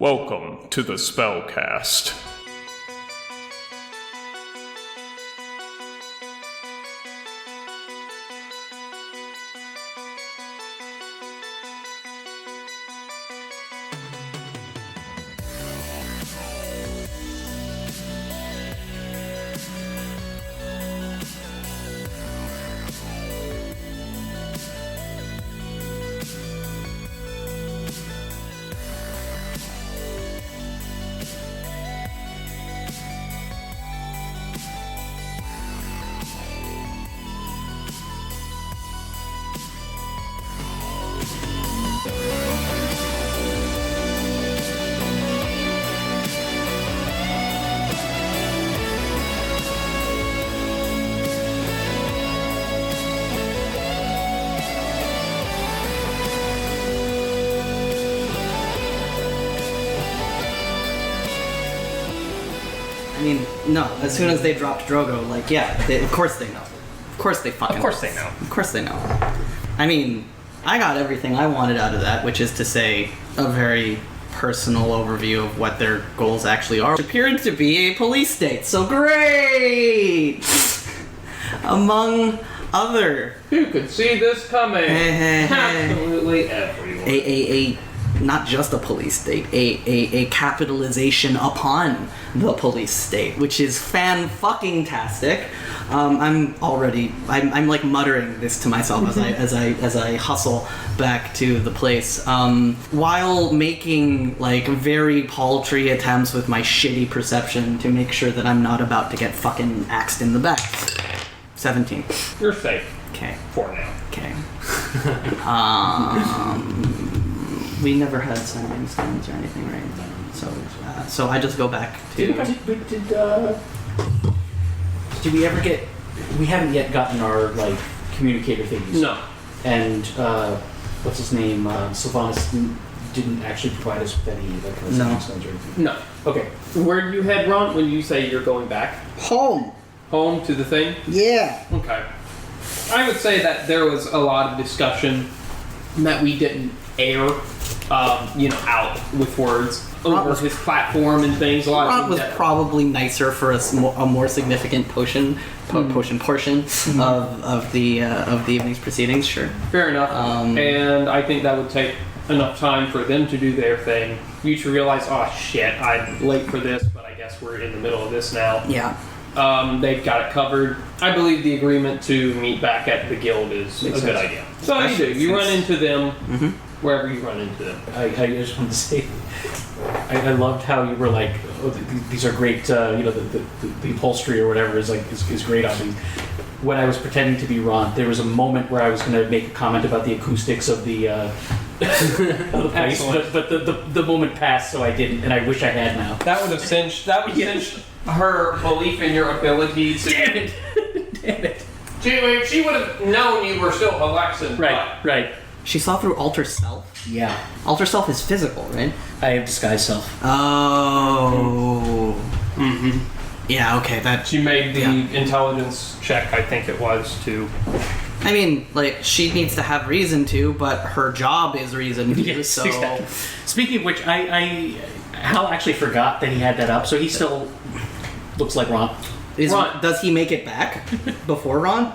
Welcome to the SpellCast. I mean, no. As soon as they dropped Drogo, of course they know. Of course they fucking. Of course they know. Of course they know. I mean, I got everything I wanted out of that, which is to say, a very personal overview of what their goals actually are. It appeared to be a police state, so great! Among other... Who could see this coming? Hey. Absolutely everyone. Not just a police state, a capitalization upon the police state, which is fan-fucking-tastic. I'm like muttering this to myself as I hustle back to the place, while making like very paltry attempts with my shitty perception to make sure that I'm not about to get fucking axed in the back. 17. You're safe. Okay. For now. Okay. We never had sending stones or anything, right? So I just go back to... Did we ever get... We haven't yet gotten our, communicator things. No. And, what's his name? Sylvanas didn't actually provide us with any, sending stones or anything. No. Okay. Where do you head, Ront, when you say you're going back? Home. Home to the thing? Yeah. Okay. I would say that there was a lot of discussion that we didn't air, out with words over his platform and things. Ront was probably nicer for a more significant portion of the evening's proceedings. Sure. Fair enough. And I think that would take enough time for them to do their thing. You to realize, oh shit, I'm late for this, but I guess we're in the middle of this now. Yeah. They've got it covered. I believe the agreement to meet back at the guild is a good idea. So you do. You run into them wherever you run into them. I just wanted to say, I loved how you were like, oh, these are great, the upholstery or whatever is great on these. When I was pretending to be Ron, there was a moment where I was going to make a comment about the acoustics of the place, but the moment passed, so I didn't, and I wish I had now. That would have cinched her belief in your ability to... Damn it. She would have known you were still Halexan. Right. She saw through Alter Self? Yeah. Alter Self is physical, right? I have Disguise Self. Oh. Mm-hmm. Yeah, okay, that... She made the intelligence check, I think it was, to... I mean, she needs to have reason to, but her job is reason to, yes, so... Exactly. Speaking of which, Hal actually forgot that he had that up, so he still looks like Ron. Does he make it back before Ron?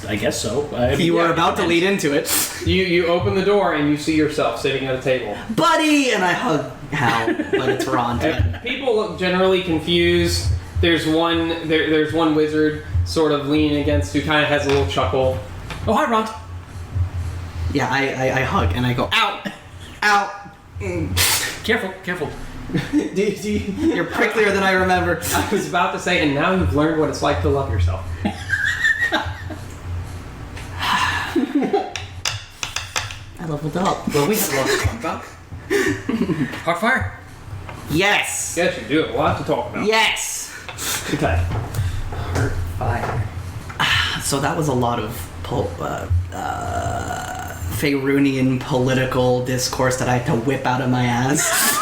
I guess so. You were about to lead into it. You open the door and you see yourself sitting at a table. Buddy! And I hug Hal, but it's Ron. People look generally confused. There's one wizard sort of leaning against who kind of has a little chuckle. Oh, hi, Ron. Yeah, I hug and I go, ow! Ow! Careful. You're pricklier than I remember. I was about to say, and now you've learned what it's like to love yourself. I leveled up. Well, we have a lot to talk about. Hot fire. Yes! Yes, you do have a lot to talk about. Yes! Okay. Hot fire. So that was a lot of Faerunian political discourse that I had to whip out of my ass.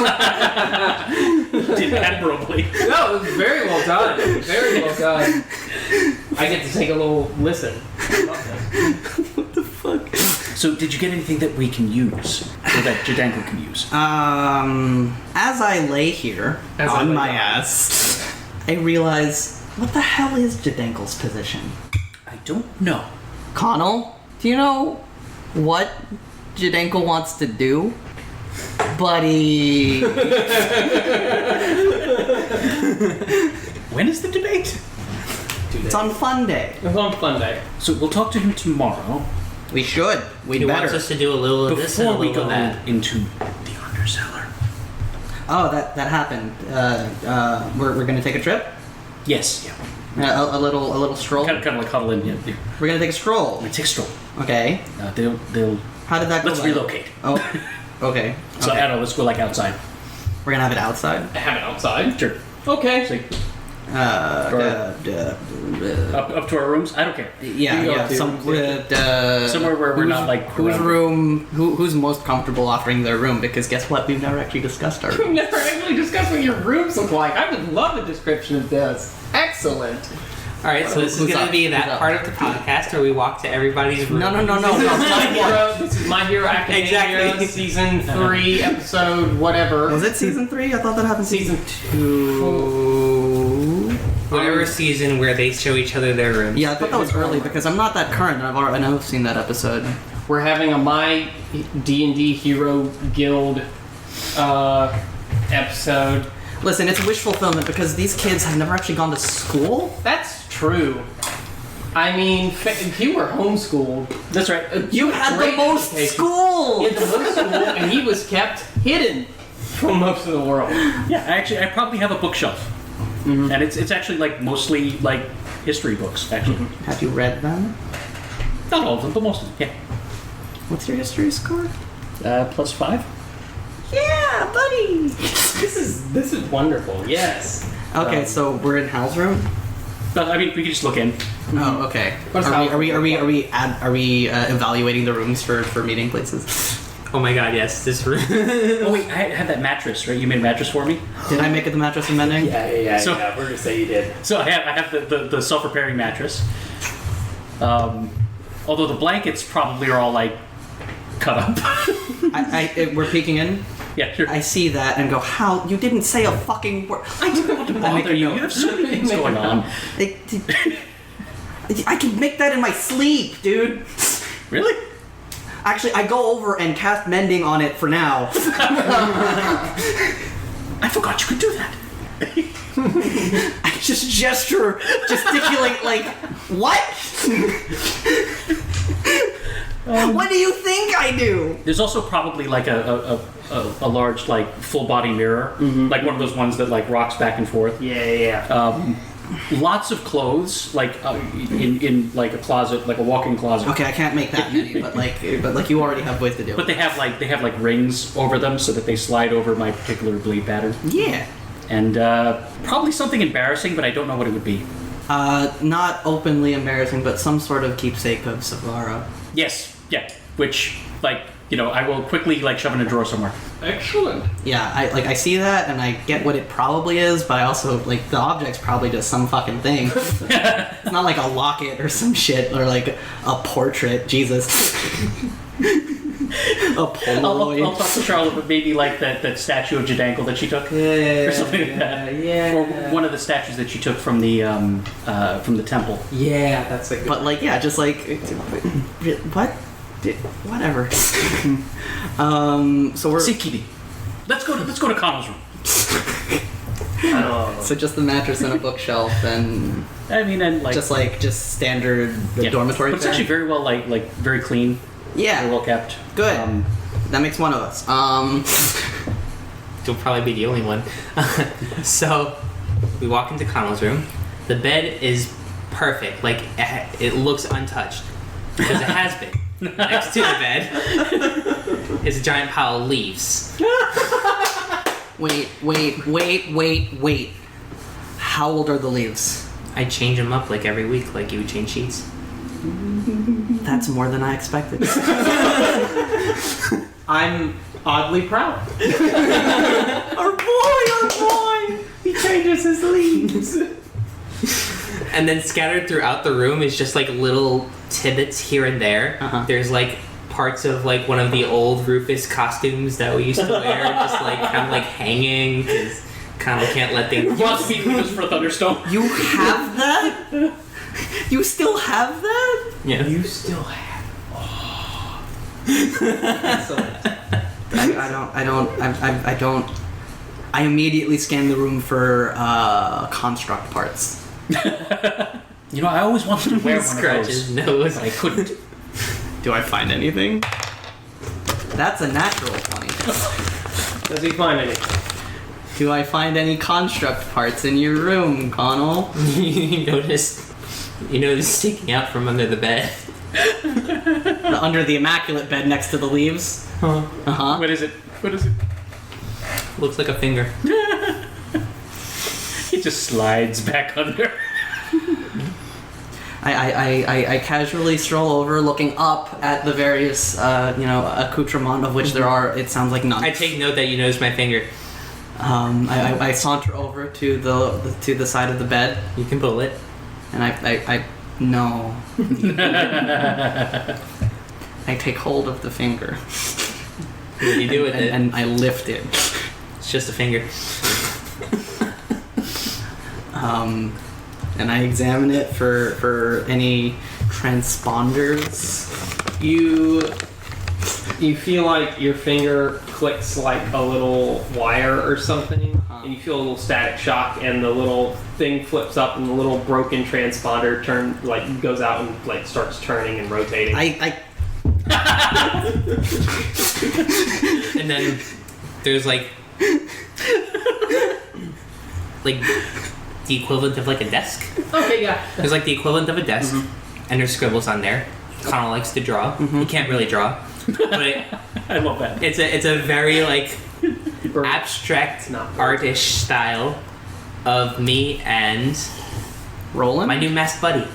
Did admirably. No, it was very well done. Very well done. I get to take a little listen. I love this. What the fuck? fuck? So, did you get anything that we can use, or that Jadanko can use? As I lay here on my ass, I realize, what the hell is Jadankel's position? I don't know. Conall, do you know what Jadankel wants to do? Buddy. When is the debate? It's on Fun Day. It's on Fun Day. So we'll talk to him tomorrow. We should. We He better. wants us to do a little of this and a Before we little go of that. into the Undercellar. Oh, that happened. We're gonna take a trip. Yes. Yeah. A little stroll. Kind of like huddle in. Yeah. We're gonna take a stroll. We take a stroll. Okay. They'll. How did that go? Let's by? relocate. Oh. Okay. So Okay. I don't know. Let's go like outside. We're gonna have it outside. Have it outside. Sure. Okay. So, up to our rooms. I don't care. Yeah, You go yeah. to- Somewhere where we're not like whose around. room. Who's most comfortable offering their room? Because guess what? We've never actually discussed our We've room. never actually discussed what your rooms look like. I would love a description of this. Excellent. All right, so this is Who's going up? to be Who's that up? part of the podcast where we walk to everybody's room. No. This is My Hero Academia, Exactly. season 3, episode whatever. Was it season 3? I thought that happened Season 2. Whatever season where they show each other their rooms. Yeah, I thought that was early because I'm not that current. I know I've seen that episode. We're having a My D&D Hero Guild episode. Listen, it's wish fulfillment because these kids have never actually gone to school. That's true. I mean, you were homeschooled. That's right. You had the Great most education. school. He had the most school, and he was kept hidden from most of the world. Yeah, I probably have a bookshelf, and it's actually like mostly like history books. Actually, Have you read them? not all of them, but most of them. What's your history score? Yeah. +5. Yeah, buddy. This is wonderful. Yes. Okay, so we're in Hal's room. But I mean, we can just look in. Oh, okay. What's Are we evaluating the rooms for meeting places? Oh my god, yes, this room. Oh wait, I had that mattress, right? You made a mattress for me. Did I make it the mattress and mending? Yeah. So- We're gonna say you did. So I have the self-repairing mattress. Although the blankets probably are all like cut up. We're peeking in. Yeah, sure. I see that and go, Hal, you didn't say a fucking word. I didn't want to bother you. You have so many things going on. I can make that in my sleep, dude. Really? Actually, I go over and cast mending on it for now. I forgot you could do that. I just gesticulate like, what? What do you think I do? There's also probably like a large like full body mirror, like one of those ones that like rocks back and forth. Yeah. Lots of clothes, like in like a closet, like a walk-in closet. Okay, I can't make that many, but like you already have ways to do it. But they have like rings over them so that they slide over my particular blade pattern. Yeah. And probably something embarrassing, but I don't know what it would be. Not openly embarrassing, but some sort of keepsake of Sav'ah Rah. Yes, yeah. Which, like, you know, I will quickly like shove in a drawer somewhere. Excellent. Yeah, I see that and I get what it probably is, but I also like the object's probably just some fucking thing. It's not like a locket or some shit or like a portrait. Jesus. A Polaroid. I'll talk to Charlotte, but maybe like that statue of Jadankel that she took, or something like that. Yeah. Or one of the statues that she took from the temple. Yeah, that's a good. But like, yeah, just like what? Whatever. So we're Sikidi. Let's go to Conall's room. so just the mattress and a bookshelf and I mean, and like just standard yeah. dormitory. But it's fare? actually very well like very clean, very yeah, well kept. good. That makes one of us. You'll probably be the only one. So, we walk into Conall's room. The bed is perfect. Like, it looks untouched. Because it has been. Next to the bed is a giant pile of leaves. Wait. How old are the leaves? I change them up like every week, like you would change sheets. That's more than I expected. I'm oddly proud. Our boy! He changes his leaves. And then scattered throughout the room is just like little tidbits here and there. Uh-huh. There's like parts of like one of the old Rufus costumes that we used to wear, just like kind of like hanging because kind of can't let things. Ross beat Rufus for a thunderstorm. You have that? You still have that? Yeah. You still have. Excellent. I don't. I immediately scan the room for construct parts. You know, I always wanted to wear one of Scratch those, his nose. but I couldn't. Do I find anything? That's a natural 20. Does he find anything? Do I find any construct parts in your room, Conall? You notice sticking out from under the bed. Under the immaculate bed next to the leaves? Uh-huh. What is it? What is it? Looks like a finger. It just slides back under. I casually stroll over, looking up at the various, accoutrement of which there are, it sounds like none. I take note that you noticed my finger. I saunter over to the side of the bed, You can pull it. and I no. I take hold of the finger, What do you do with it? and I lift it. It's just a finger. And I examine it for any transponders. You feel like your finger clicks like a little wire or something, and you feel a little static shock, and the little thing flips up, and the little broken transponder goes out and starts turning and rotating. And then there's like the equivalent of like a desk. Okay, yeah. There's like the equivalent of a desk, and there's scribbles on there. Connell likes to draw. He can't really draw, but I love that. it's a very like abstract Not artish style of me and Roland? my new masked buddy,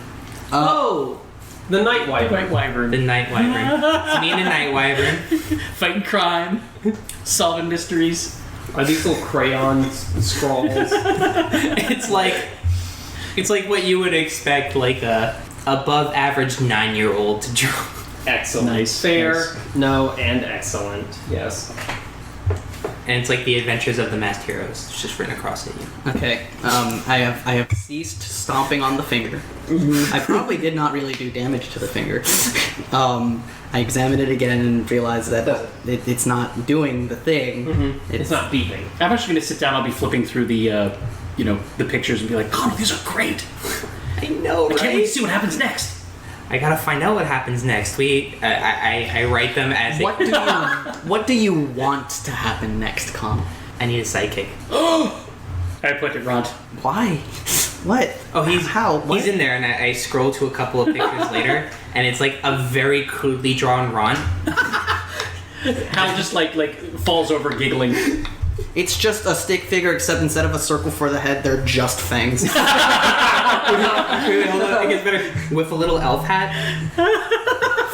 Oh, the night wyvern. White Wyvern. the Night Wyvern. It's me and the Night Wyvern. Fighting crime. Solving mysteries. Are these little crayon scrawls? It's like what you would expect like a above average 9-year-old to draw. Excellent. Nice, Fair, nice. no, and excellent. Yes. And it's like the adventures of the masked heroes. It's just written across it. Okay. I have ceased stomping on the finger. I probably did not really do damage to the finger. I examined it again and realized that it's not doing the thing. It's not beeping. I'm actually going to sit down. I'll be flipping through the pictures and be like, "Oh, these are great! I know, I right? can't wait to see what happens next." I gotta find out what happens next. I write them as What do you want to happen next, Con? I need a sidekick. I put it, Ront. Why? What? Oh, he's how? What? He's in there, and I scroll to a couple of pictures later, and it's like a very crudely drawn Ron. Hal just like falls over giggling. It's just a stick figure, except instead of a circle for the head, they're just fangs. It gets better with a little elf hat,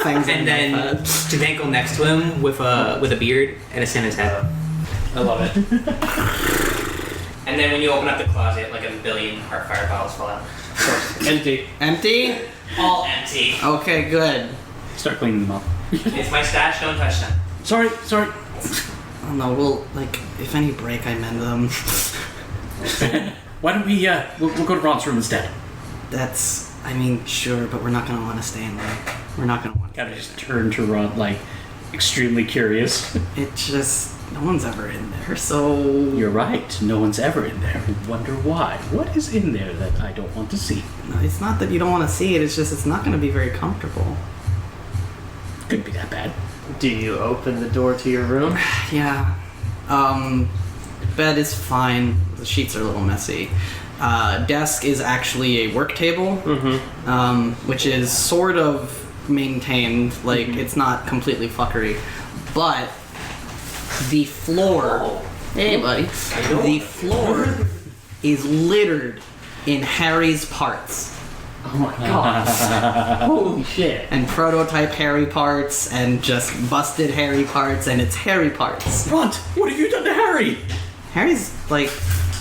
Fangs and then Jadankle next to him with a beard and a Santa's hat. I love it. And then when you open up the closet, like a billion Heartfire bottles fall out. Empty. Empty? All empty. Okay, good. Start cleaning them up. It's my stash. Don't touch them. Sorry. Oh no, we'll, if any break, I mend them. Why don't we, we'll go to Ront's room instead. Sure, but we're not gonna want to stay in there. We're not gonna want to. Gotta just turn to Ront, extremely curious. No one's ever in there, so... You're right. No one's ever in there. Wonder why. What is in there that I don't want to see? No, it's not that you don't want to see it, it's just it's not gonna be very comfortable. Couldn't be that bad. Do you open the door to your room? Yeah. Bed is fine. The sheets are a little messy. Desk is actually a work table, which is sort of maintained. It's not completely fuckery. But the floor... Hey, buddy. The floor is littered in Harry's parts. Oh my god. Holy shit. And prototype Harry parts, and just busted Harry parts, and it's Harry parts. Ront, what have you done to Harry? Harry's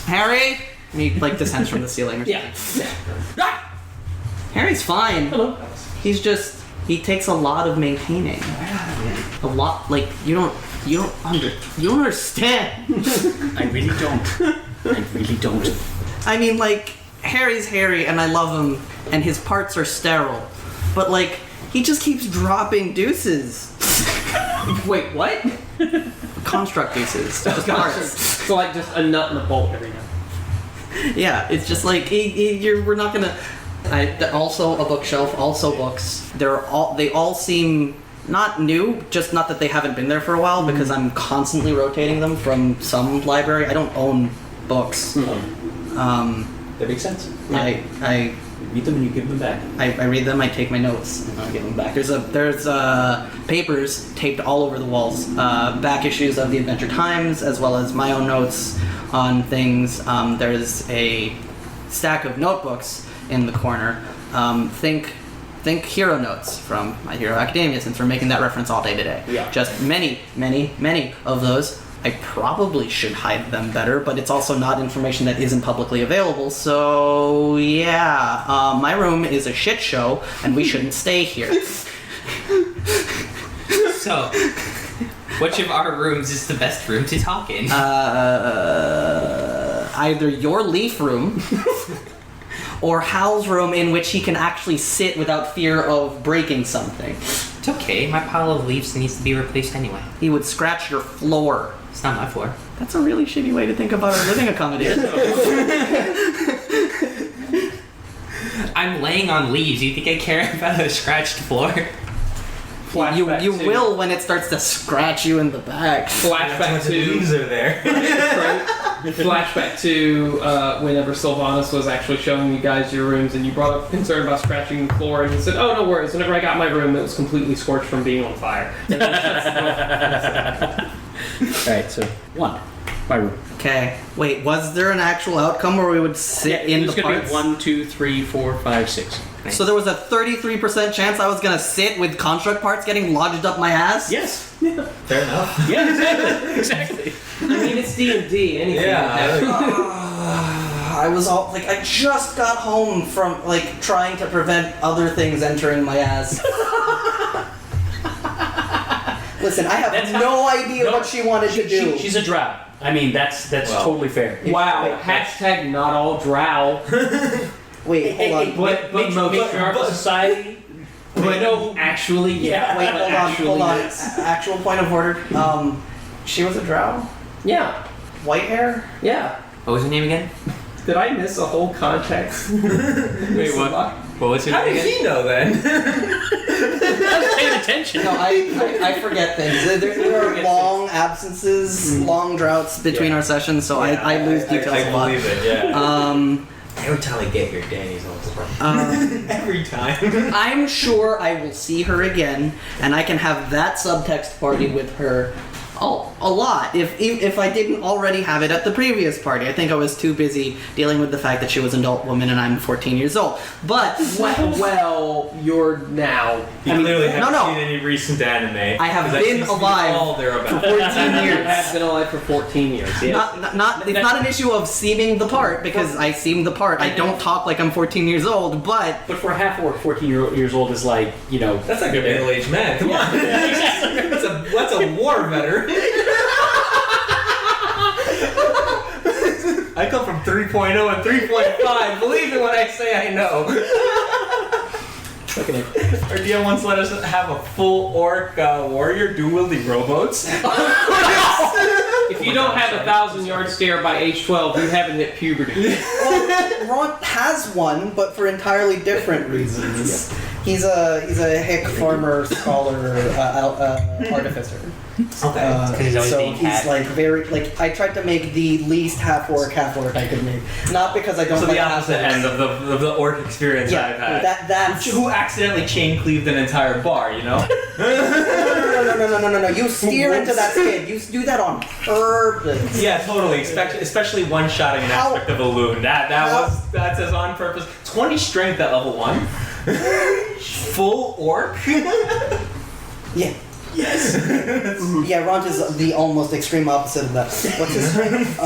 Harry? And he descends from the ceiling or something. Yeah. Harry's fine. Hello. he takes a lot of maintaining. A lot, like you don't understand. I really don't. I mean, like, Harry's Harry, and I love him, and his parts are sterile, but like, he just keeps dropping deuces. Wait, what? Construct deuces. Just parts. So like just a nut and a bolt every now. Yeah, it's just like we're not gonna. Also a bookshelf, also books. They all seem not new, just not that they haven't been there for a while because I'm constantly rotating them from some library. I don't own books. That makes sense. I You read them and you give them back. I read them, I take my notes, and I give them back. There's papers taped all over the walls, back issues of the Adventure Times, as well as my own notes on things. There's a stack of notebooks in the corner. Think hero notes from My Hero Academia, since we're making that reference all day today. Yeah. Just many of those. I probably should hide them better, but it's also not information that isn't publicly available, so yeah. My room is a shit show, and we shouldn't stay here. So, which of our rooms is the best room to talk in? Either your leaf room, or Hal's room in which he can actually sit without fear of breaking something. It's okay, my pile of leaves needs to be replaced anyway. He would scratch your floor. It's not my floor. That's a really shitty way to think about our living accommodation. I'm laying on leaves. You think I care about a scratched floor? You will when it starts to scratch you in the back. Flashback to leaves are there. Flashback to whenever Sylvanas was actually showing you guys your rooms, and you brought up concern about scratching the floor, and he said, "Oh, no worries. Whenever I got my room, it was completely scorched from being on fire." Alright, so 1. My room. Okay. Wait, was there an actual outcome where we would sit in the It's gonna parts? be 1, 2, 3, 4, 5, 6. So there was a 33% chance I was gonna sit with construct parts getting lodged up my ass? Yes. Fair enough. Yeah, exactly. I mean, it's D&D. Anything can happen. I was all like, I just got home from like trying to prevent other things entering my ass. Listen, I have no idea what she wanted to do. She's a drow. I mean, that's totally fair. Wow. Hashtag not all drow. Wait, hold on. But matriarchal society. But no, actually, yeah. Wait, hold on. Yes. Actual point of order. She was a drow? Yeah. White hair? Yeah. What was her name again? Did I miss a whole context? Wait, what? What was her How name did again? he know then? I was paying attention. No, I forget things. There are long absences, long droughts between our sessions, so I lose details I a lot. believe it, yeah. Every time I get here, Danny's always every time. I'm sure I will see her again, and I can have that subtext party with her a lot. If I didn't already have it at the previous party. I think I was too busy dealing with the fact that she was an adult woman and I'm 14 years old. But Well, you're now. You clearly haven't no. seen any recent anime. I have 'cause been see alive all they're about. for 14 years. I've been alive for 14 years. Yes. It's not an issue of seeming the part, because I seem the part. I don't talk like I'm 14 years old, but But for a half-orc, 14 years old is like, you know... That's like a middle-aged man. Come on. That's a war veteran. I come from 3.0 and 3.5. Believe me when I say I know. Okay. Our DM once let us have a full orc warrior dual-wielding rowboats. If you don't have a 1,000-yard stare by age 12, you haven't hit puberty. Ront has one, but for entirely different reasons. He's a hick farmer, scholar, artificer. Okay. He's always So being he's cat. like very like I tried to make the least half-orc I could make. Not because I don't So like the opposite half-orcs. end of the orc experience I've had. That's Who accidentally chain cleaved an entire bar, you know? No. You steer into that skin. You do that on purpose. Yeah, totally. Especially one-shotting an How- aspect of a loon. That's as on purpose. 20 strength at level 1. Full orc. Yeah. Yes. Yeah, Ront is the almost extreme opposite of that. What's his strength?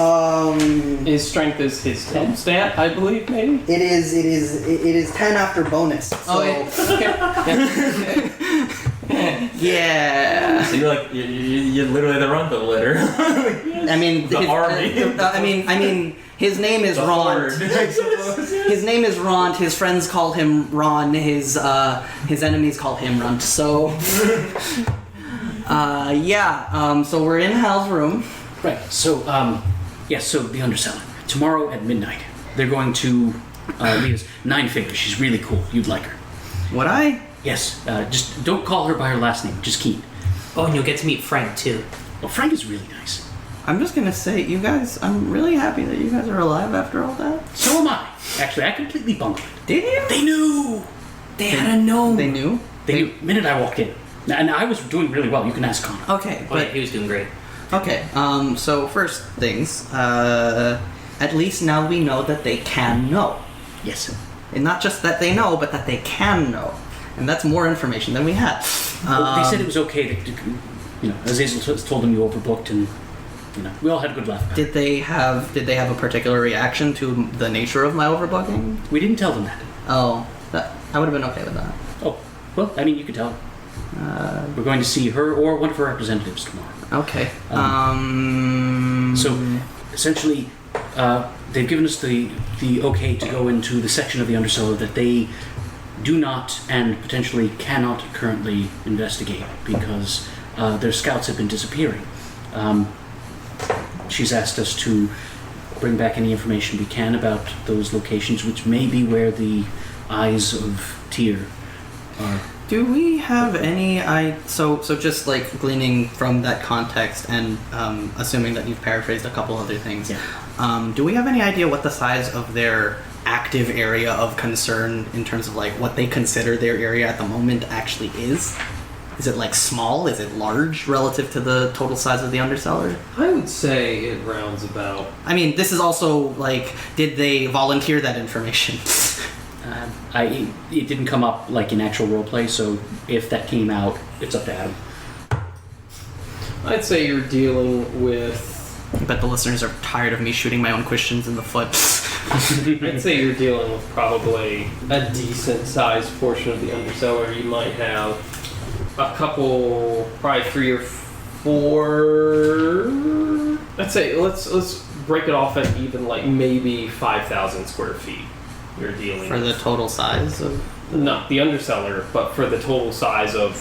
His strength is his 10 stat, I believe, maybe? It is 10 after bonus. So. Oh, yeah. Yeah. So you're literally the Ront of the litter. I mean, The army. I mean, his name is Ront. His name is Ront. His friends call him Ron. His enemies call him Runt. So, so we're in Hal's room. Right. So, so the Undercellar. Tomorrow at midnight, they're going to lead us. 9 figures. She's really cool. You'd like her. Would I? Yes. Just don't call her by her last name. Just Keen. Oh, and you'll get to meet Frank too. Well, Frank is really nice. I'm just gonna say, you guys. I'm really happy that you guys are alive after all that. So am I. Actually, I completely bungled it. Did you? They knew. They had to know. They knew. They knew. The minute I walked in. And I was doing really well. You can ask Conall. Okay, Oh, yeah, but he was doing great. okay. So first things. At least now we know that they can know, Yes. and not just that they know, but that they can know, and that's more information than we had. Well, they said it was okay to Azazel told them you overbooked, and we all had a good laugh about it. Did they have a particular reaction to the nature of my overbooking? We didn't tell them that. Oh, I would have been okay with that. Oh, well, I mean, you could tell them. We're going to see her or one of her representatives tomorrow. Okay. So, essentially, they've given us the okay to go into the section of the Undercellar that they do not and potentially cannot currently investigate because their scouts have been disappearing. She's asked us to bring back any information we can about those locations, which may be where the eyes of Tyr are. Do we have any? So just like gleaning from that context and assuming that you've paraphrased a couple other things. Yeah. Do we have any idea what the size of their active area of concern in terms of like what they consider their area at the moment actually is? Is it like small? Is it large relative to the total size of the Undercellar? I would say it rounds about. I mean, this is also like, did they volunteer that information? It didn't come up like in actual roleplay, so if that came out, it's up to Adam. I'd say you're dealing with. I bet the listeners are tired of me shooting my own questions in the foot. I'd say you're dealing with probably a decent sized portion of the Undercellar. You might have a couple, probably 3 or 4. I'd say let's break it off at even like maybe 5,000 square feet. You're dealing For the with. total size of... Not the Undercellar, but for the total size of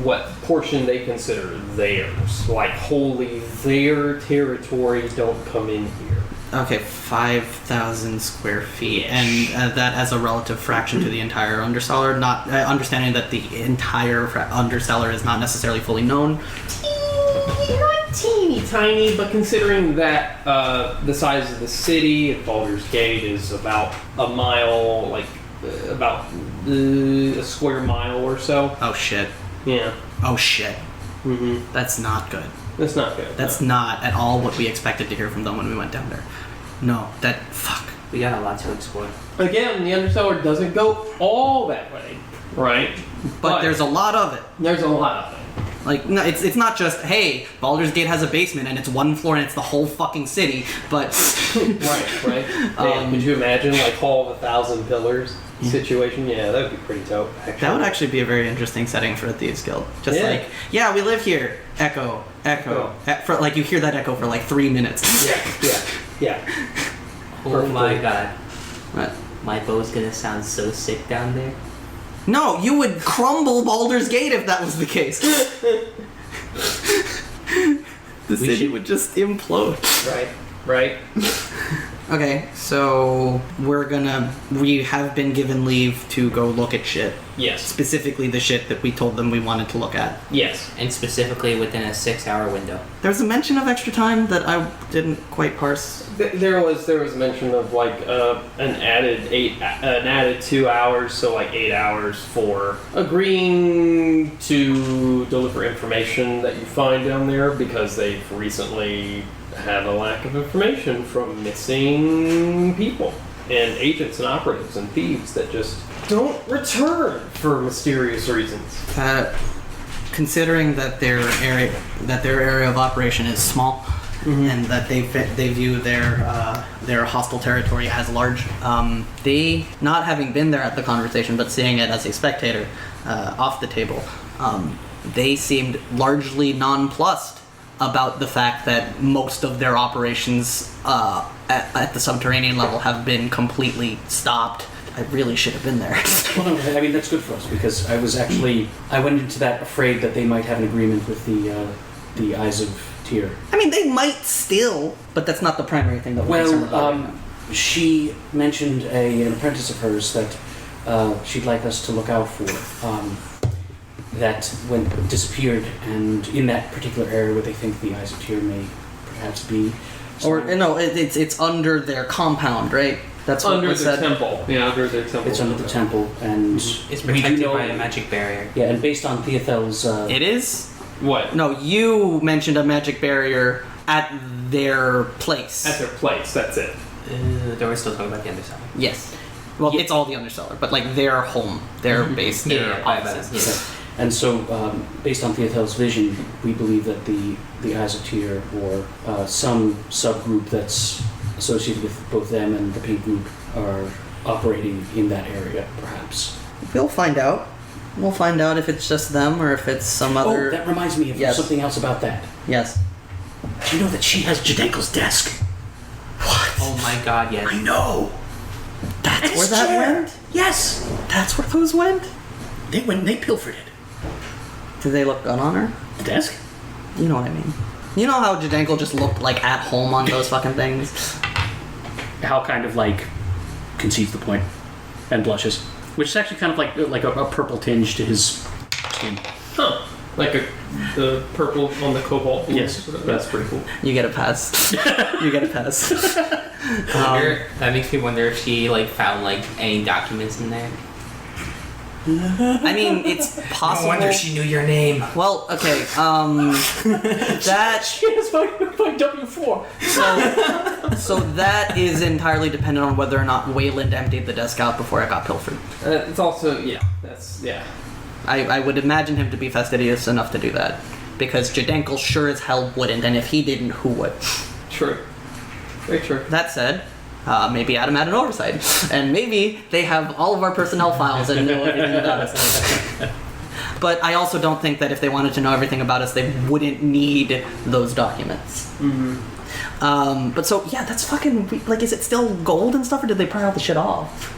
what portion they consider theirs. Like wholly their territory, don't come in here. Okay, 5,000 square feet, and that as a relative fraction to the entire Undercellar, not understanding that the entire Undercellar is not necessarily fully known. Not teeny tiny, but considering that the size of the city at Baldur's Gate is about a mile, like about a square mile or so. Oh shit. Yeah. Oh shit. Mm-hmm. That's not good. That's not good. That's not at all what we expected to hear from them when we went down there. No, fuck. We got a lot to explore. Again, the Undercellar doesn't go all that way, right? But there's a lot of it. There's a lot of it. Like, no, it's not just, hey, Baldur's Gate has a basement and it's one floor and it's the whole fucking city, but... Right. Man, could you imagine, like, Hall of 1,000 Pillars situation? Yeah, that would be pretty dope, actually. That would actually be a very interesting setting for a Thieves Guild. Just like, yeah, we live here. Echo. For, like, you hear that echo for, like, 3 minutes. Yeah. Oh my Perfectly. god. What? My bow's gonna sound so sick down there. No, you would crumble Baldur's Gate if that was the case. The city would just implode. Right. Okay, so we have been given leave to go look at shit. Yes. Specifically the shit that we told them we wanted to look at. Yes. And specifically within a 6-hour window. There was a mention of extra time that I didn't quite parse. There was mention of like an added 2 hours, so like 8 hours for agreeing to deliver information that you find down there because they've recently had a lack of information from missing people and agents and operatives and thieves that just don't return for mysterious reasons. considering that their area of operation is small, and that they view their hostile territory as large, they, not having been there at the conversation but seeing it as a spectator off the table, they seemed largely nonplussed about the fact that most of their operations at the subterranean level have been completely stopped. I really should have been there. Well, no, I mean, that's good for us, because I went into that afraid that they might have an agreement with the Eyes of Tyr. I mean, they might still, but that's not the primary thing that we're concerned about. She mentioned an apprentice of hers that she'd like us to look out for, that disappeared, and in that particular area where they think the Eyes of Tyr may perhaps be. Or, no, it's under their compound, right? That's what under was their said. temple. Yeah, under their temple. It's under the temple, and It's we do protected know, by a magic barrier. yeah, and based on Thiathel's, It is? What? No, you mentioned a magic barrier at their place. At their place. That's it. Then we're still talking about the Undercellar. Yes. Well, it's all the Undercellar, but like their home, their base, their offices. and so based on Thiathel's vision, we believe that the Eyes of Tyr, or some subgroup that's associated with both them and the pink group, are operating in that area, perhaps. We'll find out. We'll find out if it's just them or if it's some other... Oh, that reminds me of something else about that. Yes. Do you know that she has Jadenko's desk? What? Oh my god, yes. I know! That's where that went? Yes! That's where those went? They went and they pilfered it. Did they look good on her? The desk? You know what I mean. You know how Jadenko just looked like at home on those fucking things? Hal kind of like concedes the point and blushes, which is actually kind of like a purple tinge to his skin. Huh. Like the purple on the cobalt. Yes. That's pretty cool. You get a pass. You get a pass. That makes me wonder if she found any documents in there. I mean, it's possible. No wonder she knew your name. Well, okay, that... She has my W4. So that is entirely dependent on whether or not Wayland emptied the desk out before it got pilfered. It's also, yeah. I would imagine him to be fastidious enough to do that. Because Jadenko sure as hell wouldn't, and if he didn't, who would? True. Very true. That said, maybe Adam had an oversight. And maybe they have all of our personnel files and know everything about us. But I also don't think that if they wanted to know everything about us, they wouldn't need those documents. Mm-hmm. But so, yeah, that's fucking... is it still gold and stuff, or did they pry all the shit off?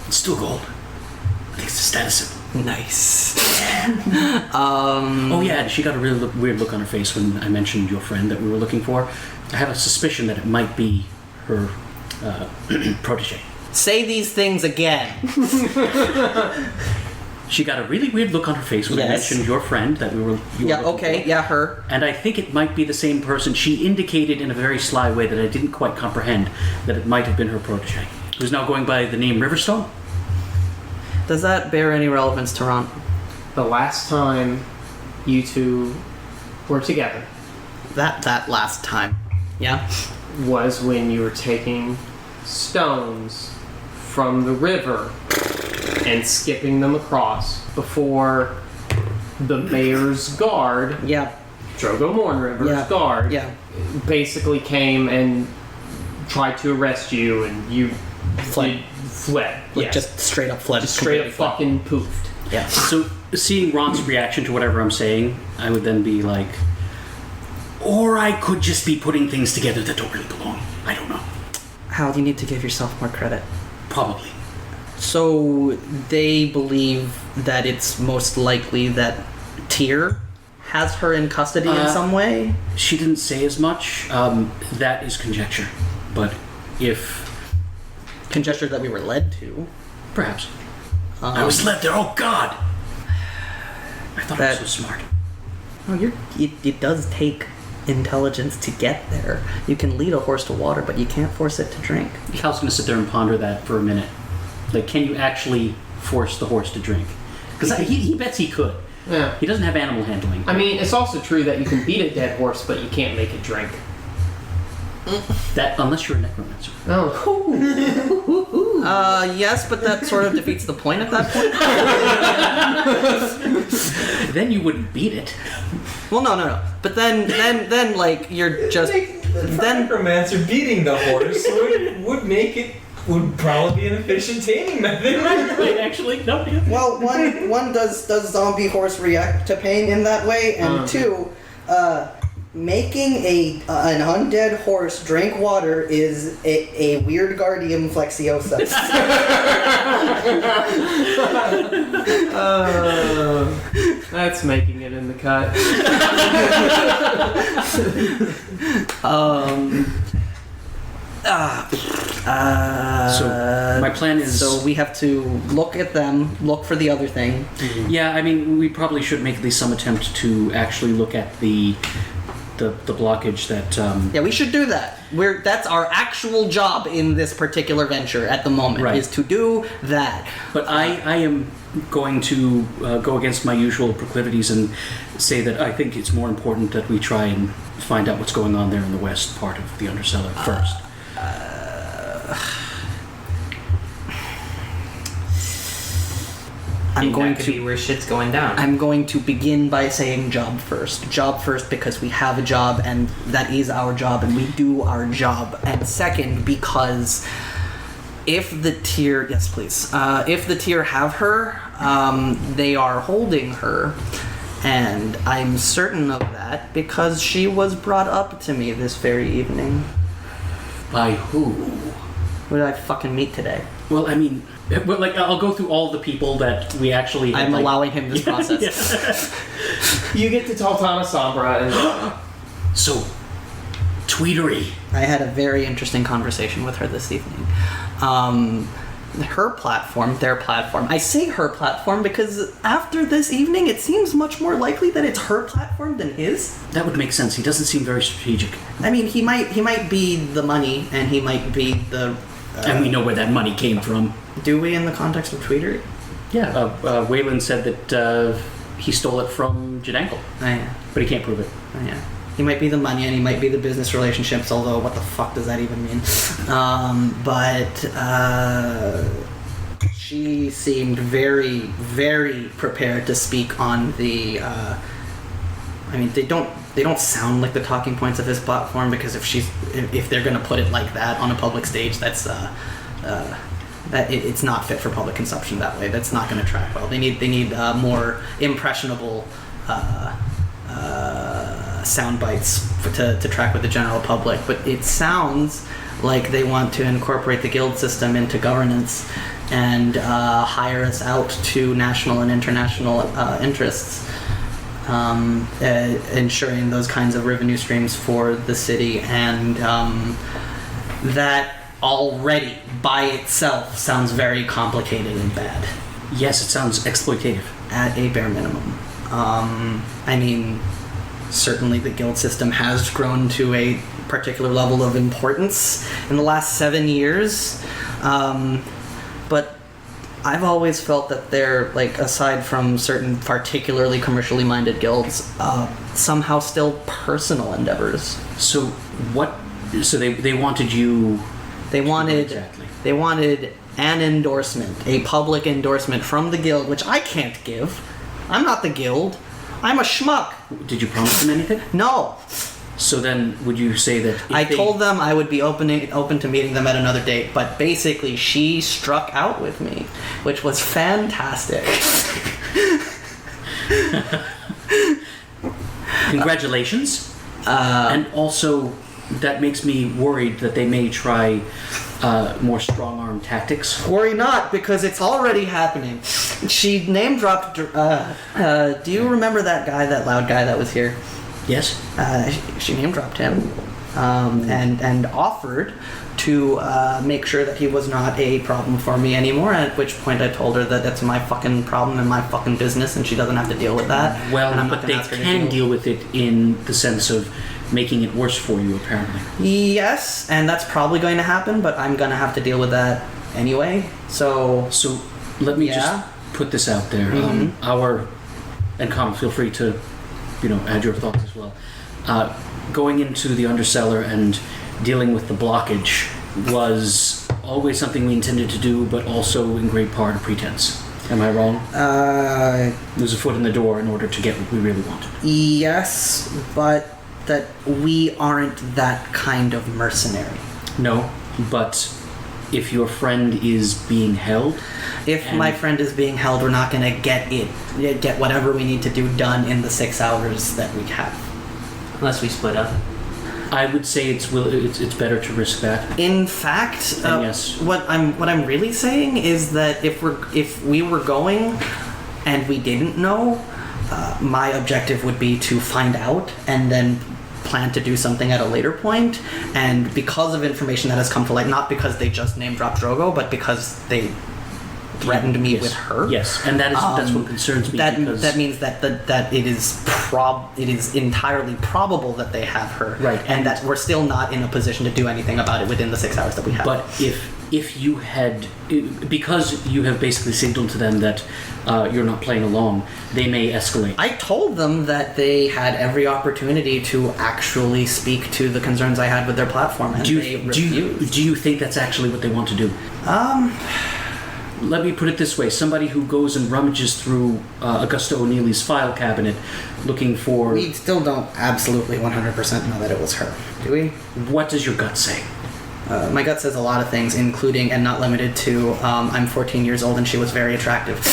It's still gold. I think it's a status symbol. Nice. Oh yeah, and she got a really weird look on her face when I mentioned your friend that we were looking for. I have a suspicion that it might be her protege. Say these things again. She got a really weird look on her face when I mentioned your friend that you were looking for. Her. And I think it might be the same person. She indicated in a very sly way that I didn't quite comprehend that it might have been her protege, who's now going by the name Riverstone. Does that bear any relevance to Ront? The last time you two were together That last time. Yeah? was when you were taking stones from the river and skipping them across before the mayor's guard, Yeah. Drogo Mornriver's guard, Yeah. basically came and tried to arrest you, and you Fled. fled. Just straight up fled. Just straight up Completely fucking poofed. Yeah. So, seeing Ron's reaction to whatever I'm saying, I would then be like, or I could just be putting things together that don't really belong. I don't know. Hal, you need to give yourself more credit. Probably. So they believe that it's most likely that Tyr has her in custody in some way? She didn't say as much. That is conjecture. But if... Conjecture that we were led to. Perhaps. I was led there. Oh, God! I thought I was so smart. Oh, it does take intelligence to get there. You can lead a horse to water, but you can't force it to drink. Hal's going to sit there and ponder that for a minute. Can you actually force the horse to drink? Because he bets he could. Yeah. He doesn't have animal handling. I mean, it's also true that you can beat a dead horse, but you can't make it drink. That, unless you're a necromancer. Oh. Yes, but that sort of defeats the point at that point. Then you wouldn't beat it. Well, no. But then, like, you're just... Then necromancer beating the horse would probably be an efficient taming method. Wait, actually, no. Well, one does zombie horse react to pain in that way, and two, making an undead horse drink water is a weird Guardium Flexiosa. That's making it in the cut. So my plan is. So we have to look at them, look for the other thing. Yeah, I mean, we probably should make at least some attempt to actually look at the blockage that. Yeah, we should do that. That's our actual job in this particular venture at the moment, Right. is to do that. But I am going to go against my usual proclivities and say that I think it's more important that we try and find out what's going on there in the west part of the Undercellar first. That could be where shit's going down. I'm going to begin by saying job first. Job first because we have a job and that is our job and we do our job. And second, because if the tier... Yes, please. If the tier have her, they are holding her. And I'm certain of that because she was brought up to me this very evening. By who? Who did I fucking meet today? Well, I mean, I'll go through all the people that we actually. I'm allowing him this process. You get to Taltana Sombra and So, Tweedery. I had a very interesting conversation with her this evening. Her platform, their platform. I say her platform because after this evening, it seems much more likely that it's her platform than his. That would make sense. He doesn't seem very strategic. I mean, he might be the money, and he might be the. And we know where that money came from. Do we, in the context of Tweedery? Yeah. Waylon said that he stole it from Jadankle, Oh yeah. but he can't prove it. Oh yeah. He might be the money, and he might be the business relationships. Although, what the fuck does that even mean? But she seemed very, very prepared to speak on the. I mean, they don't sound like the talking points of his platform because if they're gonna put it like that on a public stage, that's it's not fit for public consumption that way. That's not gonna track well. They need more impressionable sound bites to track with the general public. But it sounds like they want to incorporate the guild system into governance and hire us out to national and international interests. Ensuring those kinds of revenue streams for the city, and that already by itself sounds very complicated and bad. Yes, it sounds exploitative. At a bare minimum. I mean, certainly the guild system has grown to a particular level of importance in the last 7 years, but I've always felt that they're, like, aside from certain particularly commercially minded guilds, somehow still personal endeavors. So what? So they wanted you. They wanted Exactly. They wanted an endorsement, a public endorsement from the guild, which I can't give. I'm not the guild. I'm a schmuck. Did you promise them anything? No. So then, would you say that? If I they- told them I would be open to meeting them at another date, but basically she struck out with me, which was fantastic. Congratulations. And also, that makes me worried that they may try more strong-arm tactics. Worry not, because it's already happening. She name-dropped... do you remember that guy, that loud guy that was here? Yes. She name-dropped him and offered to make sure that he was not a problem for me anymore, at which point I told her that that's my fucking problem and my fucking business and she doesn't have to deal with that. And Well, I'm not but gonna they ask her to can deal with it in the sense of making it worse for you, apparently. Yes, and that's probably going to happen, but I'm going to have to deal with that anyway, so... So let me Yeah? just put this out there. And Conall, feel free to, add your thoughts as well. Going into the Undercellar and dealing with the blockage was always something we intended to do, but also in great part a pretense. Am I wrong? There's a foot in the door in order to get what we really wanted. Yes, but that we aren't that kind of mercenary. No, but if your friend is being held... If my friend is being held, we're not going to get whatever we need to do done in the 6 hours that we have. Unless we split up. I would say it's better to risk that. In fact, yes. what I'm really saying is that if we were going and we didn't know, my objective would be to find out and then plan to do something at a later point. And because of information that has come to light, not because they just name dropped Drogo, but because they threatened me with her. Yes, and that's what concerns me. That means that it is entirely probable that they have her, right? And that we're still not in a position to do anything about it within the 6 hours that we have. But if you had, because you have basically signaled to them that you're not playing along, they may escalate. I told them that they had every opportunity to actually speak to the concerns I had with their platform, and they refused. Do you think that's actually what they want to do? Let me put it this way. Somebody who goes and rummages through Augusta O'Neilly's file cabinet looking for... We still don't absolutely 100% know that it was her, do we? What does your gut say? My gut says a lot of things, including and not limited to I'm 14 years old and she was very attractive.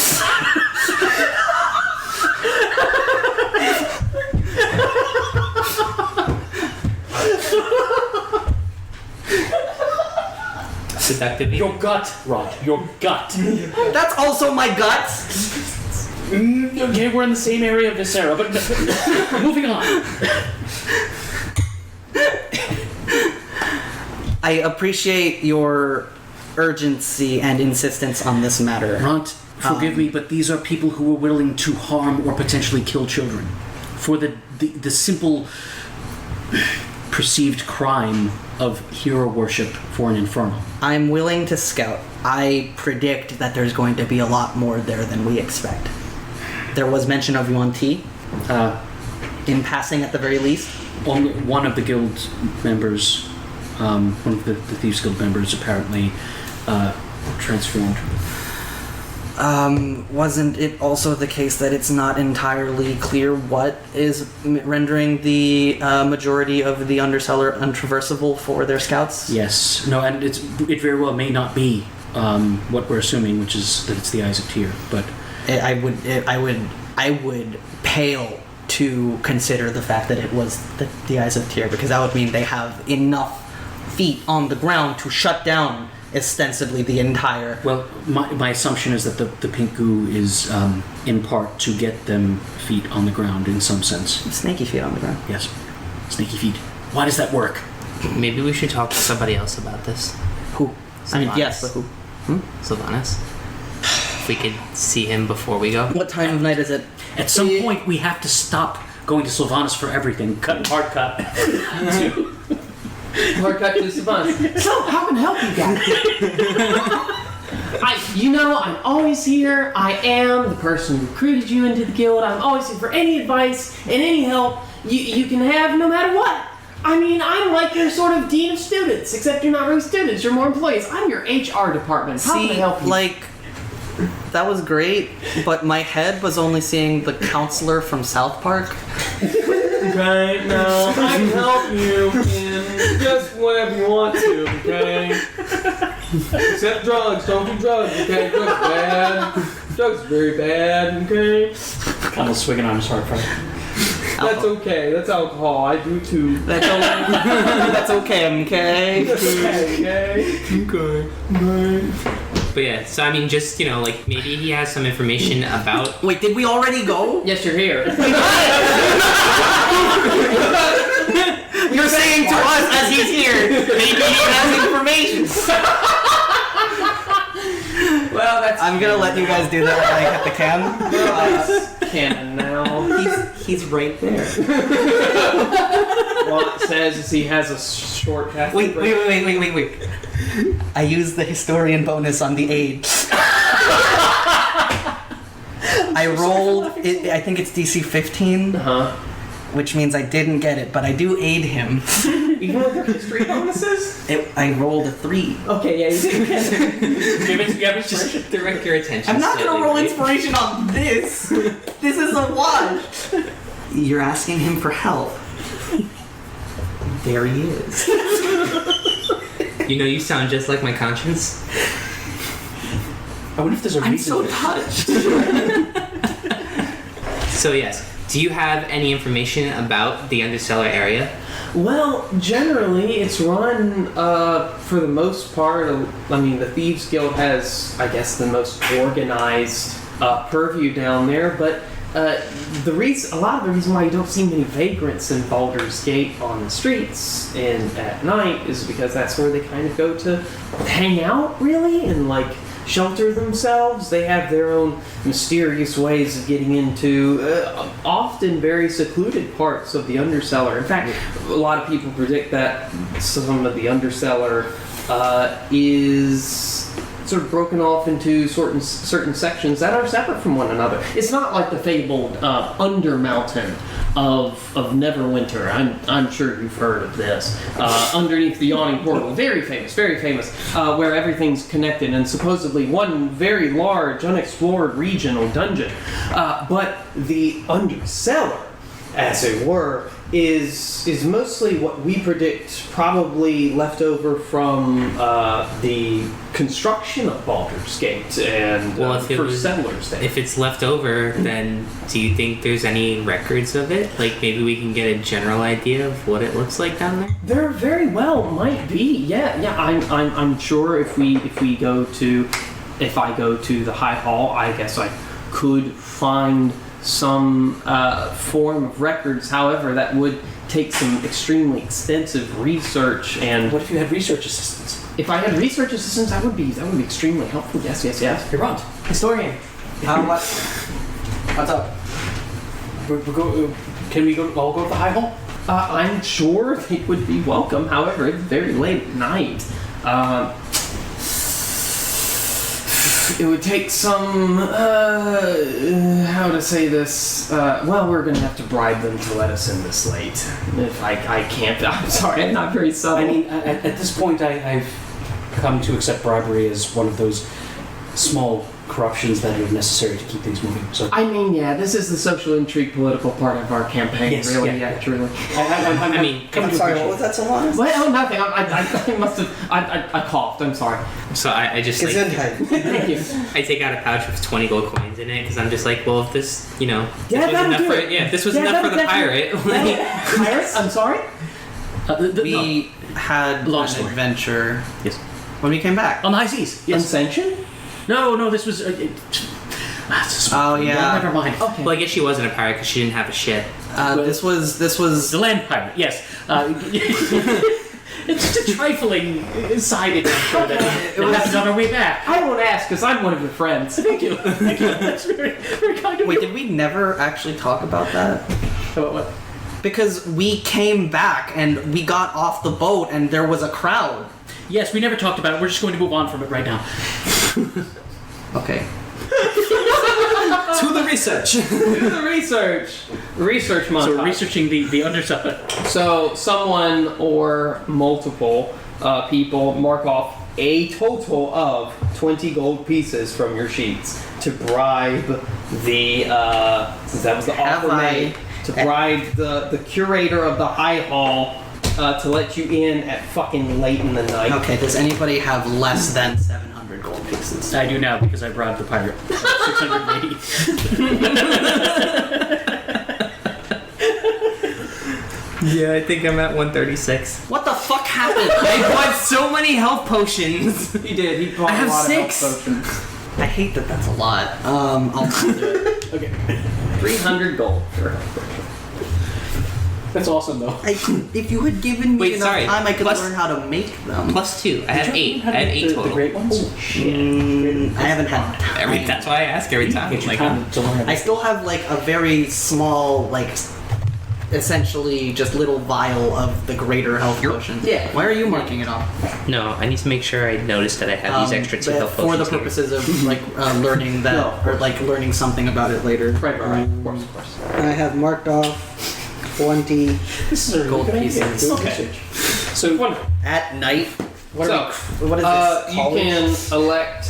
Seductive. Your gut, Rod. Your gut. That's also my gut! Okay, we're in the same area of this era, but moving on. I appreciate your urgency and insistence on this matter. Ront, forgive me, but these are people who are willing to harm or potentially kill children for the simple perceived crime of hero worship for an infernal. I'm willing to scout. I predict that there's going to be a lot more there than we expect. There was mention of Yuan Ti, in passing at the very least. Only one of the guild members, one of the Thieves Guild members apparently transformed. Wasn't it also the case that it's not entirely clear what is rendering the majority of the Undercellar untraversable for their scouts? Yes. No, and it very well may not be what we're assuming, which is that it's the Eyes of Tyr, but... I would pale to consider the fact that it was the Eyes of Tyr, because that would mean they have enough feet on the ground to shut down ostensibly the entire... Well, my assumption is that the pink goo is in part to get them feet on the ground in some sense. Snaky feet on the ground. Yes. Snaky feet. Why does that work? Maybe we should talk to somebody else about this. Who? Sylvanas. I mean, yes, but who? Sylvanas. If we could see him before we go. What time of night is it? At some point, we have to stop going to Sylvanas for everything. Hard cut. Hard cut to Savannah. So, how can I help you guys? I'm always here. I am the person who recruited you into the guild. I'm always here for any advice and any help you can have, no matter what. I mean, I'm like your sort of dean of students, except you're not really students, you're more employees. I'm your HR department. How can I help you? That was great, but my head was only seeing the counselor from South Park. Okay, now I can help you in just whatever you want to, okay? Except drugs, don't do drugs, okay? Drugs bad. Drugs are very bad, okay? Kind of swinging on his heart front. That's okay, that's alcohol, I do too. That's okay, okay? That's okay, okay? Okay. But yeah, so I mean, just, maybe he has some information about... Wait, did we already go? Yes, you're here. You're saying to us as he's here, maybe he has information. Well, that's... I'm gonna let you guys do that when I hit the cam. Cannon now. He's right there. What it says is he has a short path. Wait. I used the historian bonus on the aid. I rolled, I think it's DC 15, Uh-huh. which means I didn't get it, but I do aid him. Even with their history bonuses? I rolled a 3. Okay, yeah, you did. You have Just direct your attention. I'm not gonna slightly, roll please. inspiration on this. This is a wash. You're asking him for help. There he is. You know, you sound just like my conscience. I wonder if there's a I'm reason. so touched. So yes, do you have any information about the Undercellar area? Well, generally, it's run, for the most part, the Thieves Guild has, I guess, the most organized purview down there, but a lot of the reason why you don't see many vagrants in Baldur's Gate on the streets and at night is because that's where they kind of go to hang out, really, and, like, shelter themselves. They have their own mysterious ways of getting into often very secluded parts of the Undercellar. In fact, a lot of people predict that some of the Undercellar is sort of broken off into certain sections that are separate from one another. It's not like the fabled Undermountain of Neverwinter. I'm sure you've heard of this. Underneath the Yawning Portal, very famous, where everything's connected and supposedly one very large unexplored region or dungeon. But the Undercellar, as it were, is mostly what we predict probably left over from the construction of Baldur's Gate and first settlers there. If it's left over, then do you think there's any records of it? Like maybe we can get a general idea of what it looks like down there? There very well might be. Yeah. I'm sure if I go to the High Hall, I guess I could find some form of records. However, that would take some extremely extensive research. And What if you had research assistants? if I had research assistants, that would be extremely helpful. Yes. Hey, Ront. Historian. What's up? Can we all go to the High Hall? I'm sure they would be welcome. However, it's very late at night. It would take some, how to say this, we're going to have to bribe them to let us in this late. If I can't, I'm sorry, I'm not very subtle. I mean, at this point, I've come to accept bribery as one of those small corruptions that are necessary to keep things moving. So this is the social intrigue political part of our campaign, Yes, really, yeah. truly. I'm sorry, what was that so honest? Well, nothing, I must have, I coughed, I'm sorry. So I just like, Thank you. I take out a pouch with 20 gold coins in it because I'm just like, well, if this, this Yeah, was that'll enough do for it. if this was Yeah, enough for the that'll pirate. like- Pirates? I'm sorry? We had Long an story. adventure Yes. when we came back. On the high seas. Yes. Unsanctioned? No, this was. Oh, yeah. Never mind. Okay. Well, I guess she wasn't a pirate because she didn't have a ship. This was The land pirate. Yes. It's just a trifling side adventure that happened on our way back. I won't ask because I'm one of your friends. Thank you. That's very, very kind of Wait, you. did we never actually talk about that? What? Because we came back and we got off the boat and there was a crowd. Yes, we never talked about it. We're just going to move on from it right now. Okay. To the research. Do the research. Research montage. So we're researching the Undercellar. So someone or multiple people mark off a total of 20 gold pieces from your sheets to bribe the since that was the Have offer I- made, to bribe the curator of the High Hall to let you in at fucking late in the night. Okay, does anybody have less than 700 gold pieces? I do now because I bribed the pirate. 680. Yeah, I think I'm at 136. What the fuck happened? I bought so many health potions. He did. He bought I have a lot 6. of health potions. I hate that that's a lot. I'll do it. Okay. 300 gold for a health potion. That's awesome, though. If you had given me Wait, enough sorry. time, I could Plus- learn how to make them. Plus 2. I have 8. I have 8 The total. great ones? I haven't had time. That's why I ask every time. Get your Like, time to learn I it. still have like a very small, like, essentially just little vial of the greater health potion. Yeah. Why are you marking it off? no, I need to make sure I notice that I have these extra 2 but health for potions the purposes of like learning that No. or like learning something about it later. Right. Of course. I have marked off 20 This is a gold good idea. pieces. Good Okay. research. So Wonderful. At night? What So, what is this? you can elect,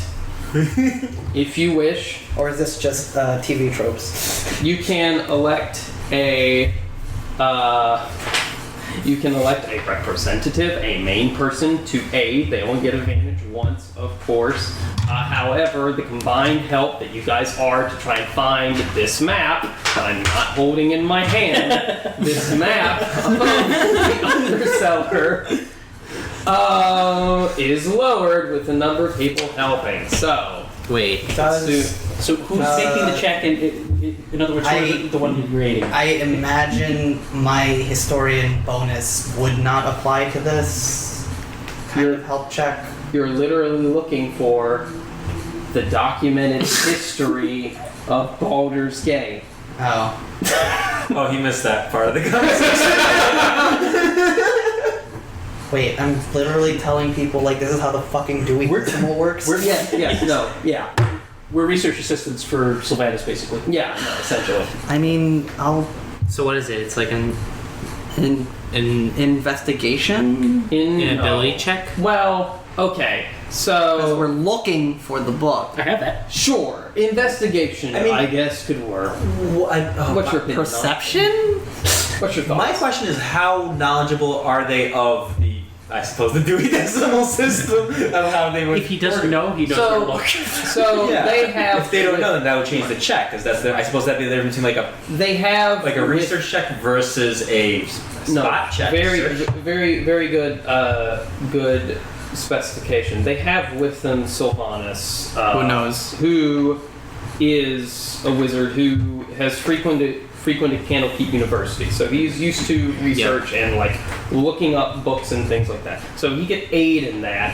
if you wish, Or is this just TV tropes? you can elect a representative, a main person to aid. They only get advantage once, of course. However, the combined help that you guys are to try and find this map that I'm not holding in my hand, this map of the Undercellar, is lowered with the number of people helping. So, Wait. So who's making the check? In other words, the one you're aiding? I imagine my historian bonus would not apply to this kind of help check. you're literally looking for the documented history of Baldur's Gate. Oh. Oh, he missed that part of the conversation. Wait, I'm literally telling people, like, this is how the fucking Dewey Decimal works? We're research assistants for Sylvanas, basically. Yeah, no, essentially. I mean, I'll... So what is it? It's like an investigation? an ability check? Well, okay, Because we're so looking for the book. I have that. sure, investigation. I mean- I guess could work. What's your opinion on it? Perception? What's your thoughts? My question is, how knowledgeable are they of the, I suppose, the Dewey Decimal System of how they would. If he doesn't know, he knows where to look. So Yeah. they have. If they don't know, then that would change the check, because that's I suppose that'd be the difference between They have like a research check versus a spot check. Very, search. very good. Good specification. They have with them Sylvanas, Who knows? who is a wizard who has frequented Candlekeep University, so he's used to research and like looking up books and things like that. So he could aid in that,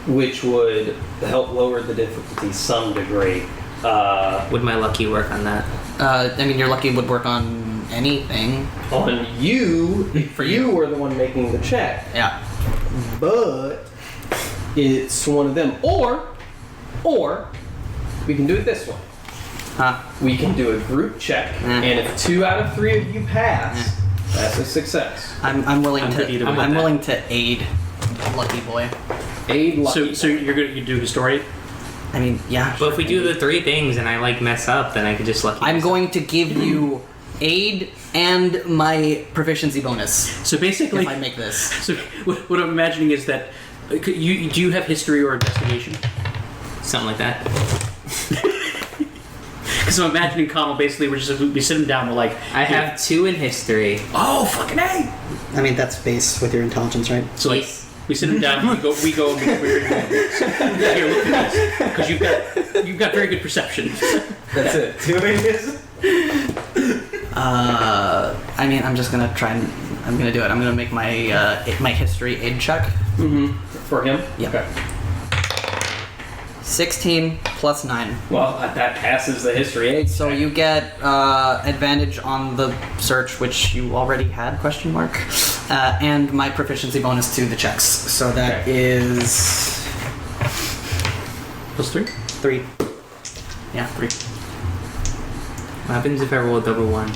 which would help lower the difficulty some degree. Would my lucky work on that? I mean, your lucky would work on anything. On you, For you were the one making the check, Yeah. but it's one of them. Or we can do it this way. Huh. We can do a group check, and if 2 out of 3 of you pass, that's a success. I'm willing I'm to. good either way. I'm willing to aid Lucky Boy. Aid lucky. So you do historian? I mean, yeah. But if we do the 3 things and I like mess up, then I could just lucky. I'm myself. going to give you aid and my proficiency bonus So basically, if I make this. so what I'm imagining is that do you have history or investigation? Something like that. Because I'm imagining Conall basically we sit him down. We're like, I have 2 in history. oh fucking A. I mean, that's based with your intelligence, right? So like, Yes. we sit him down. We go. And here, look at this. Because you've got very good perception. That's it. Doing this. I mean, I'm just gonna try and I'm gonna do it. I'm gonna make my history aid check. For him? Yeah. Okay. 16 plus 9. Well, that passes the history aid. So you get advantage on the search, which you already had, question mark, and my proficiency bonus to the checks. So that is Plus 3. 3. Yeah, 3. What happens if I roll a double 1?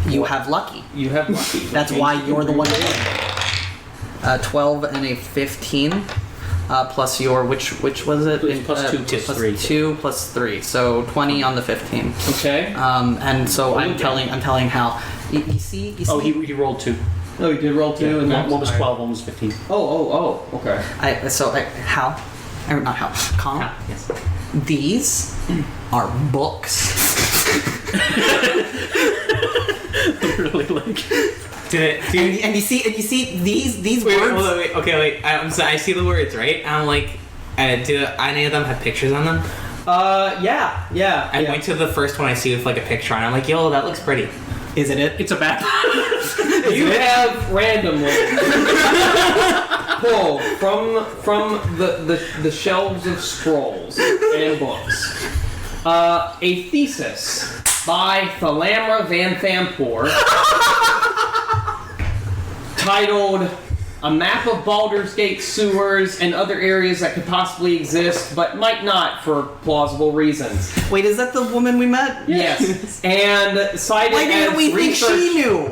You have lucky. You have lucky. That's why you're the one doing it. 12 and a 15. Plus your which was it? Plus 2 plus 3. 2 plus 3. So 20 on the 15. Okay. And so I'm Okay. telling Hal. You see. Oh, he rolled 2. Oh, you did roll 2 and One was 12, one was 15. Oh, okay. Hal, or not Hal, Conall. Yes. These are books. Literally, like. And you see these Wait, words. wait. Okay, wait. I'm sorry. I see the words, right? And I'm like, do any of them have pictures on them? Yeah. I went to the first one I see with like a picture on it. I'm like, yo, that looks pretty. Is it? It's a map. You have randomly pulled from the shelves of scrolls and books a thesis by Helm and Cloak titled "A Map of Baldur's Gate Sewers and Other Areas That Could Possibly Exist But Might Not for Plausible Reasons." Wait, is that the woman we met? Yes, and cited Why didn't as we think research. she knew?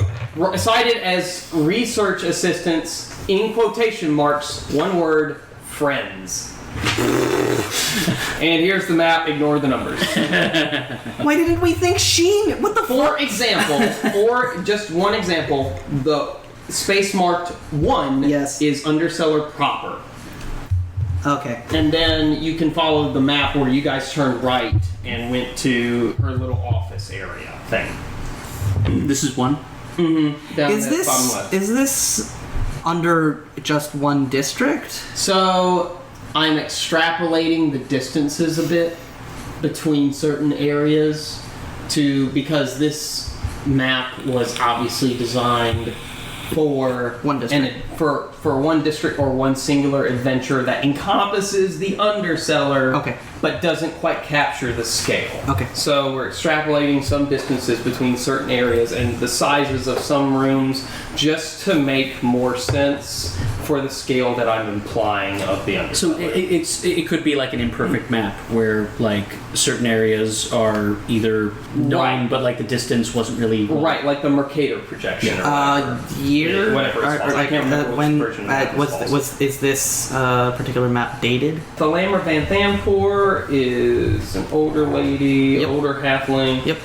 cited as research assistants in quotation marks, one word, friends. And here's the map, ignore the numbers. Why didn't we think Sheen? What the For example, just one example, the space marked 1 Yes. is Undercellar proper. Okay. And then you can follow the map where you guys turned right and went to her little office area thing. This is one. Down Is at the bottom this left. is this under just one district? So I'm extrapolating the distances a bit between certain areas because this map was obviously designed for One district. and for one district or one singular adventure that encompasses the Undercellar, Okay. but doesn't quite capture the scale. Okay. So we're extrapolating some distances between certain areas and the sizes of some rooms just to make more sense for the scale that I'm implying of the Undercellar. So it could be like an imperfect map where like certain areas are either known, Right. but like the distance wasn't really Right, like the Mercator projection. Or whatever. Year? Whatever it's called. I can't remember which version of it is this particular map dated? Thalamra Van Thampoor is an older lady, Yep. older halfling. Yep.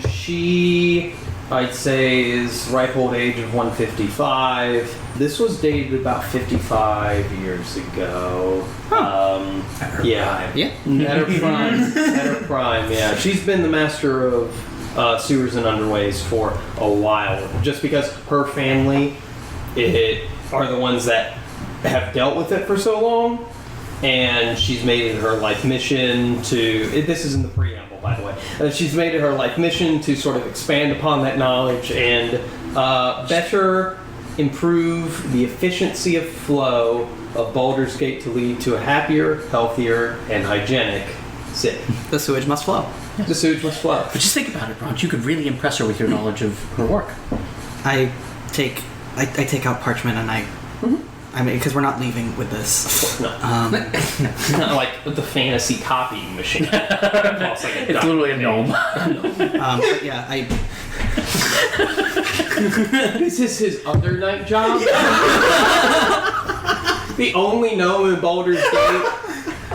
She, I'd say, is ripe old age of 155. This was dated about 55 years ago. Yeah. Yeah. At her prime. At her prime, yeah. She's been the master of sewers and underways for a while, just because her family are the ones that have dealt with it for so long, and she's made it her life mission to. This is in the preamble, by the way. She's made it her life mission to sort of expand upon that knowledge and better improve the efficiency of flow of Baldur's Gate to lead to a happier, healthier, and hygienic city. The sewage must flow. The sewage must flow. But just think about it, Ront. You could really impress her with your knowledge of her work. I take out parchment and I mean, because we're not leaving with this. No. Not like the fantasy copying machine. It's literally a gnome. But yeah, This is his other night job. The only gnome in Baldur's Gate.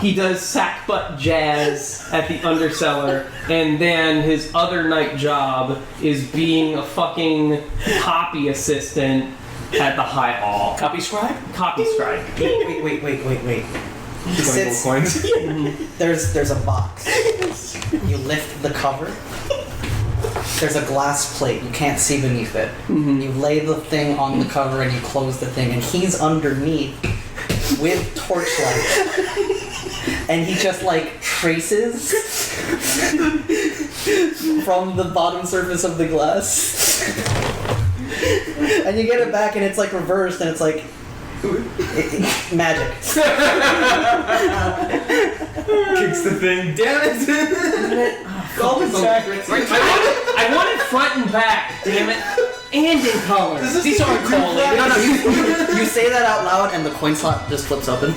He does sackbut jazz at the Undercellar, and then his other night job is being a fucking copy assistant at the High Hall. Copy scribe? Copy scribe. wait. He sits. There's a box. You lift the cover. There's a glass plate. You can't see beneath it. You lay the thing on the cover and you close the thing, and he's underneath with torchlight. And he just like traces from the bottom surface of the glass. And you get it back and it's like reversed and it's like magic. Kicks the thing. Damn it! All the secrets. I want it front and back, damn it. And in color. These aren't color. No, you say that out loud and the coin slot just flips open.